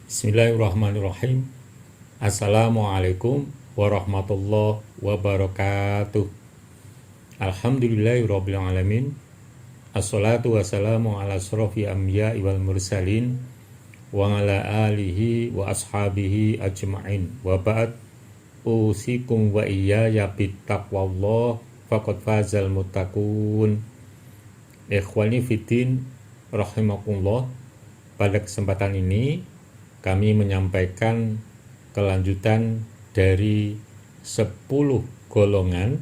Bismillahirrahmanirrahim. Assalamualaikum warahmatullahi wabarakatuh. Alhamdulillahirrabbilalamin. Assalatu wassalamu ala asrofi anbiya'i wal mursalin wa ala alihi wa ashabihi ajma'in. Wa ba'd, usikum wa iyaya bittaqwallah faqad fazal muttaqun. Ikhwani fiddin rahimakumullah. Pada kesempatan ini kami menyampaikan kelanjutan dari 10 golongan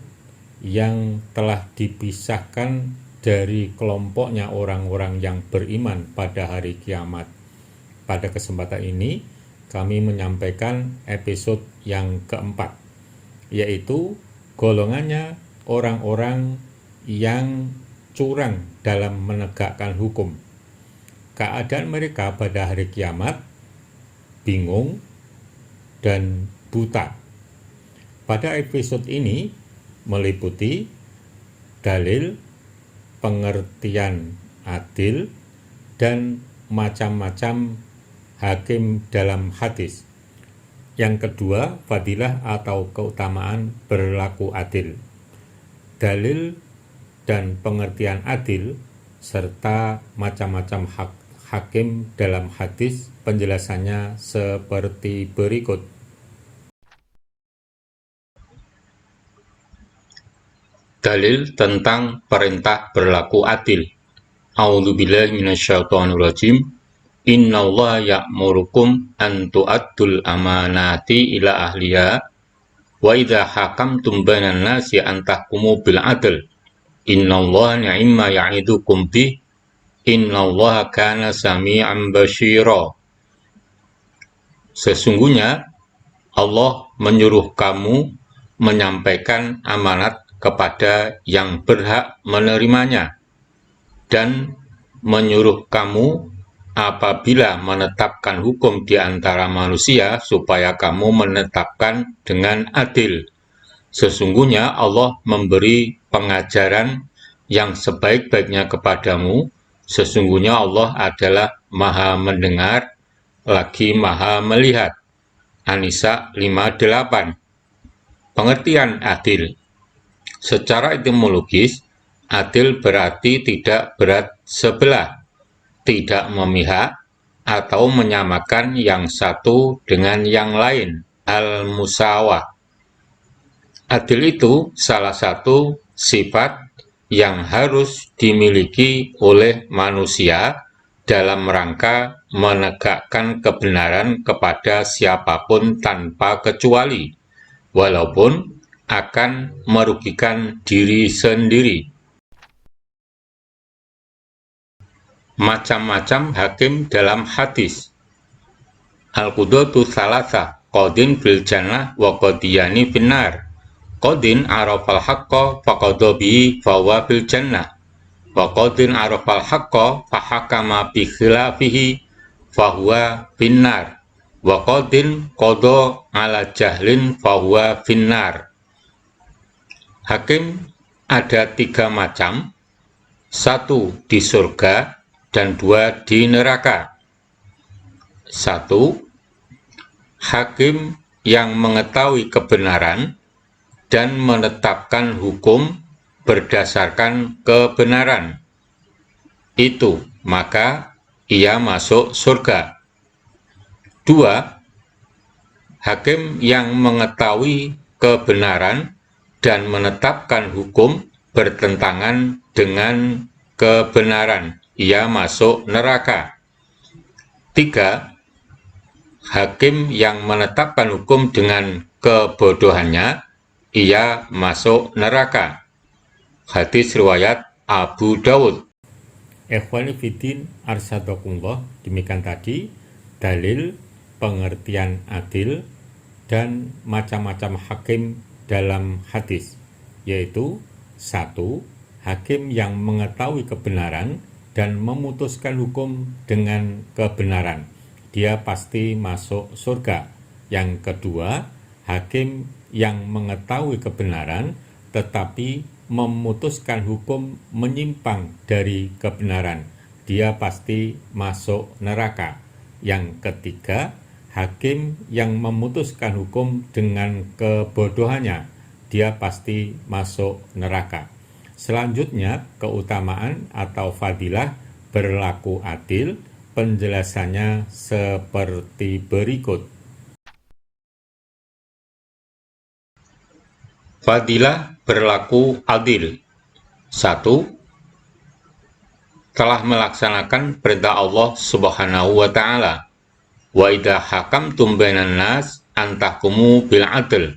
yang telah dipisahkan dari kelompoknya orang-orang yang beriman pada hari kiamat. Pada kesempatan ini kami menyampaikan episode yang keempat, yaitu golongannya orang-orang yang curang dalam menegakkan hukum. Keadaan mereka pada hari kiamat bingung dan buta. Pada episode ini meliputi dalil, pengertian adil, dan macam-macam hakim dalam hadis. Yang kedua, fadilah atau keutamaan berlaku adil. Dalil dan pengertian adil serta macam-macam hakim dalam hadis, penjelasannya seperti berikut. Dalil tentang perintah berlaku adil. A'udzubillahi minasyaitonirrajim. Innallaha ya'murukum an tu'addul amanati ila ahliha wa idza hakamtum bainan nasi an tahkumu bil adl. Innallaha ni'ma ya'idukum bih. Innallaha kana sami'an basyira. Sesungguhnya Allah menyuruh kamu menyampaikan amanat kepada yang berhak menerimanya dan menyuruh kamu apabila menetapkan hukum di antara manusia supaya kamu menetapkan dengan adil. Sesungguhnya Allah memberi pengajaran yang sebaik-baiknya kepadamu. Sesungguhnya Allah adalah Maha mendengar lagi Maha melihat. An-Nisa 58. Pengertian adil. Secara etimologis, adil berarti tidak berat sebelah, tidak memihak, atau menyamakan yang satu dengan yang lain, al-musawah. Adil itu salah satu sifat yang harus dimiliki oleh manusia dalam rangka menegakkan kebenaran kepada siapapun tanpa kecuali, walaupun akan merugikan diri sendiri. Macam-macam hakim dalam hadis. Al-Qudatu Thalatha, Qadin fil jannah wa qadiyani finnar. Qadin arafal haqqa faqadha bihi fahuwa fil jannah. Wa qadin arafal haqqa fahakama bi khilafihi fahuwa finnar. Wa qadin qadha ala jahlin fahuwa finnar. Hakim ada 3 macam, 1 di surga dan 2 di neraka. 1. Hakim yang mengetahui kebenaran dan menetapkan hukum berdasarkan kebenaran. Itu, maka ia masuk surga. 2. Hakim yang mengetahui kebenaran dan menetapkan hukum bertentangan dengan kebenaran. Ia masuk neraka. 3. Hakim yang menetapkan hukum dengan kebodohannya, ia masuk neraka. Hadis riwayat Abu Dawud. Ikhwani fiddin arsyadakumullah. Demikian tadi dalil, pengertian adil, dan macam-macam hakim dalam hadis, yaitu 1. Hakim yang mengetahui kebenaran dan memutuskan hukum dengan kebenaran, dia pasti masuk surga. Yang kedua, hakim yang mengetahui kebenaran tetapi memutuskan hukum menyimpang dari kebenaran, dia pasti masuk neraka. Yang ketiga, hakim yang memutuskan hukum dengan kebodohannya, dia pasti masuk neraka. Selanjutnya, keutamaan atau fadilah berlaku adil, penjelasannya seperti berikut. Fadilah berlaku adil. 1. Telah melaksanakan perintah Allah Subhanahu wa Ta'ala. Wa idza hakamtum bainan nas antahkumu bil adl.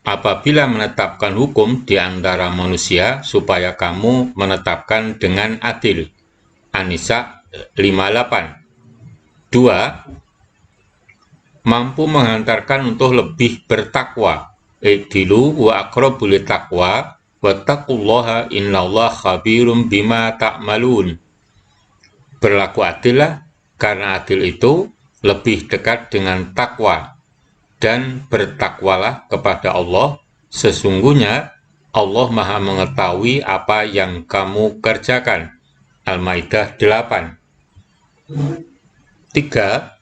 Apabila menetapkan hukum di antara manusia, supaya kamu menetapkan dengan adil. An-Nisa 58. 2. Mampu menghantarkan untuk lebih bertakwa. I'dilu wa aqrabu littaqwa wattaqullaha innallaha khabirum bima ta'malun. Berlaku adillah, karena adil itu lebih dekat dengan takwa, dan bertakwalah kepada Allah, sesungguhnya Allah Maha mengetahui apa yang kamu kerjakan. Al-Maidah 8. 3.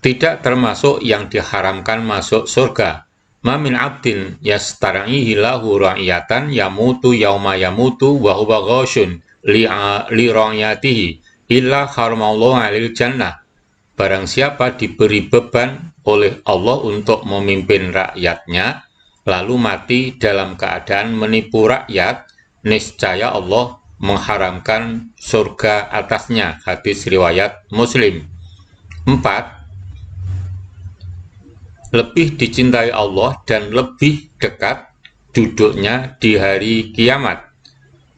Tidak termasuk yang diharamkan masuk surga. Ma min abdin yastarihi lahu ra'iyatan yamutu yauma yamutu wa huwa ghashun li ra'iyatihi illa haramallahu 'alil jannah. Barang siapa diberi beban oleh Allah untuk memimpin rakyatnya, lalu mati dalam keadaan menipu rakyat, niscaya Allah mengharamkan surga atasnya. Hadis riwayat Muslim. 4. Lebih dicintai Allah dan lebih dekat duduknya di hari kiamat.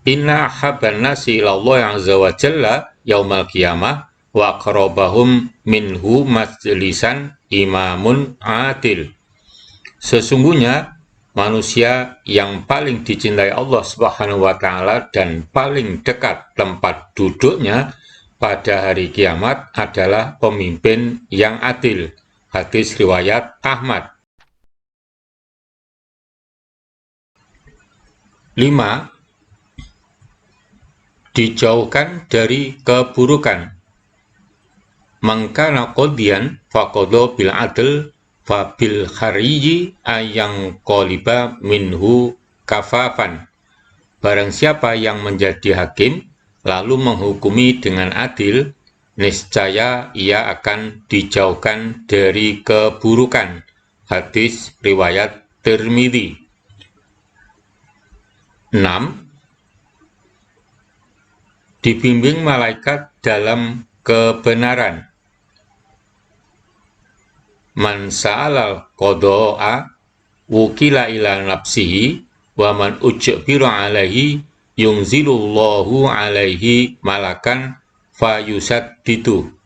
Inna habban nasi ilallah azza wa jalla yaumal qiyamah wa aqrabahum minhu majlisan imamun adil. Sesungguhnya manusia yang paling dicintai Allah Subhanahu wa Ta'ala dan paling dekat tempat duduknya pada hari kiamat adalah pemimpin yang adil. Hadis riwayat Ahmad. 5. Dijauhkan dari keburukan. Mangkana qodiyan faqadha bil adl fa bil khariji ayang qoliba minhu kafafan. Barang siapa yang menjadi hakim lalu menghukumi dengan adil, niscaya ia akan dijauhkan dari keburukan. Hadis riwayat Tirmidzi. 6. Dibimbing malaikat dalam kebenaran. Man sa'alal qada'a wukila ila nafsihi wa man ujbira alaihi yunzilullahu alaihi malakan fayusaddidu.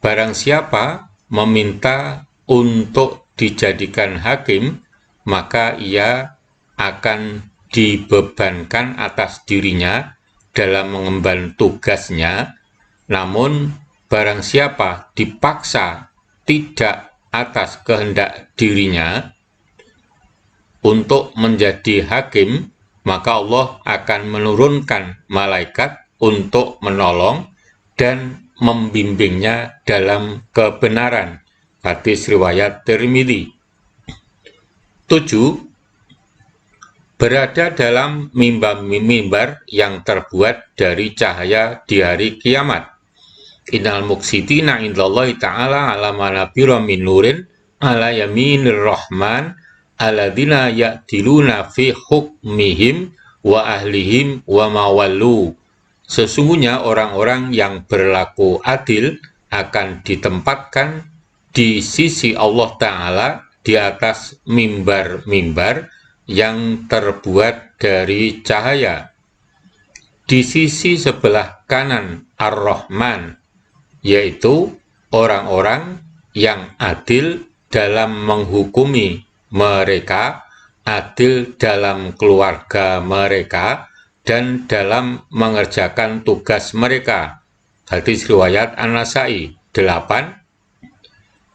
Barang siapa meminta untuk dijadikan hakim, maka ia akan dibebankan atas dirinya dalam mengemban tugasnya. Namun barang siapa dipaksa tidak atas kehendak dirinya untuk menjadi hakim, maka Allah akan menurunkan malaikat untuk menolong dan membimbingnya dalam kebenaran. Hadis riwayat Tirmidzi. 7. Berada dalam mimbar yang terbuat dari cahaya di hari kiamat. Innal muqsitina indallahi ta'ala ala manabira min nurin ala yaminir rahman alladzina ya'diluna fi hukmihim wa ahlihim wa mawallu. Sesungguhnya orang-orang yang berlaku adil akan ditempatkan di sisi Allah Ta'ala di atas mimbar-mimbar yang terbuat dari cahaya. Di sisi sebelah kanan Ar-Rahman, yaitu orang-orang yang adil dalam menghukumi mereka, adil dalam keluarga mereka, dan dalam mengerjakan tugas mereka. Hadis riwayat An-Nasai. 8.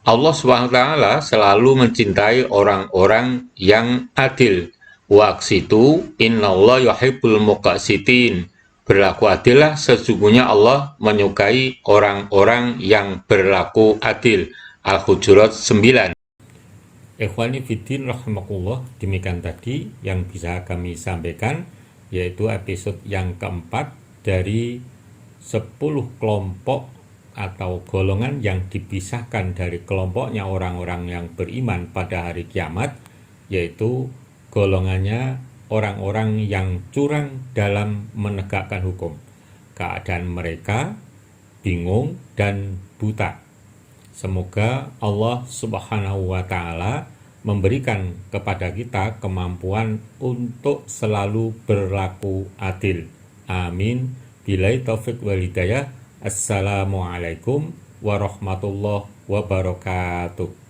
Allah SWT selalu mencintai orang-orang yang adil. Waqsitu innallaha yuhibbul muqsitin. Berlaku adillah, sesungguhnya Allah menyukai orang-orang yang berlaku adil. Al-Hujurat 9. Ikhwani fiddin rahimakumullah, demikian tadi yang bisa kami sampaikan, yaitu episode yang keempat dari 10 kelompok atau golongan yang dipisahkan dari kelompoknya orang-orang yang beriman pada hari kiamat, yaitu golongannya orang-orang yang curang dalam menegakkan hukum. Keadaan mereka bingung dan buta. Semoga Allah Subhanahu wa Ta'ala memberikan kepada kita kemampuan untuk selalu berlaku adil. Amin. Billahi taufiq wal hidayah. Assalamualaikum warahmatullahi wabarakatuh.